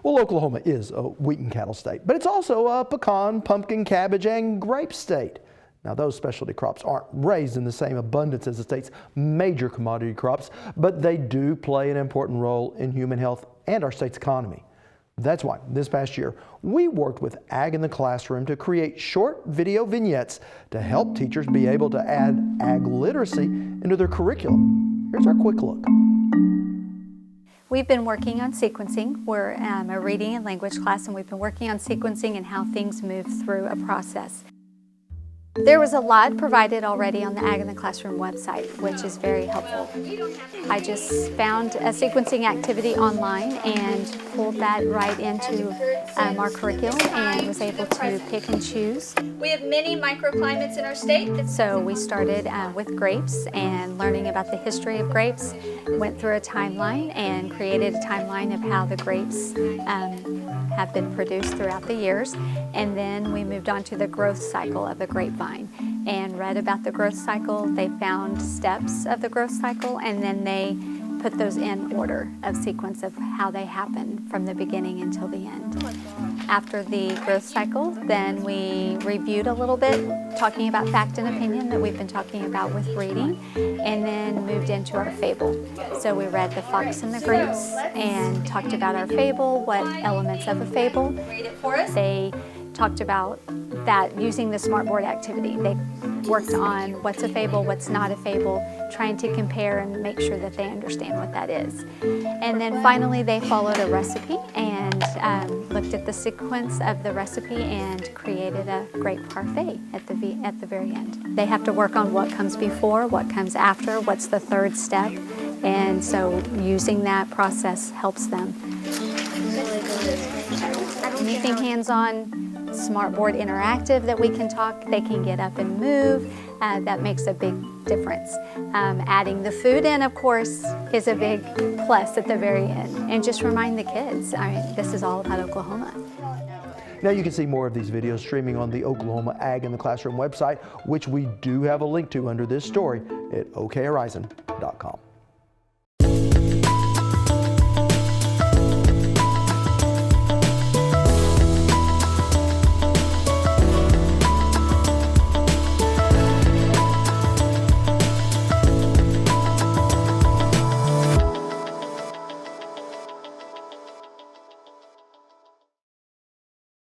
Well, Oklahoma is a wheat and cattle state, but it's also a pecan, pumpkin, cabbage, and grape state. Now, those specialty crops aren't raised in the same abundance as the state's major commodity crops, but they do play an important role in human health and our state's economy. That's why this past year, we worked with Ag in the Classroom to create short video vignettes to help teachers be able to add ag literacy into their curriculum. Here's our quick look. We've been working on sequencing. We're a reading and language class, and we've been working on sequencing and how things move through a process. There was a lot provided already on the Ag in the Classroom website, which is very helpful. I just found a sequencing activity online and pulled that right into our curriculum and was able to pick and choose. We have many microclimates in our state. So we started with grapes and learning about the history of grapes, went through a timeline and created a timeline of how the grapes have been produced throughout the years. And then we moved on to the growth cycle of a grapevine and read about the growth cycle. They found steps of the growth cycle, and then they put those in order of sequence of how they happen from the beginning until the end. After the growth cycle, then we reviewed a little bit, talking about fact and opinion that we've been talking about with reading, and then moved into our fable. So we read The Fox and the Grapes and talked about our fable, what elements of a fable. Read it for us. They talked about that using the smartboard activity. They worked on what's a fable, what's not a fable, trying to compare and make sure that they understand what that is. And then finally they followed a recipe and looked at the sequence of the recipe and created a grape parfait at the very end. They have to work on what comes before, what comes after, what's the third step, and so using that process helps them. Anything hands-on, smartboard interactive that we can talk, they can get up and move. That makes a big difference. Adding the food in, of course, is a big plus at the very end. And just remind the kids, this is all about Oklahoma. Now you can see more of these videos streaming on the Oklahoma Ag in the Classroom website, which we do have a link to under this story at okhorizon.com.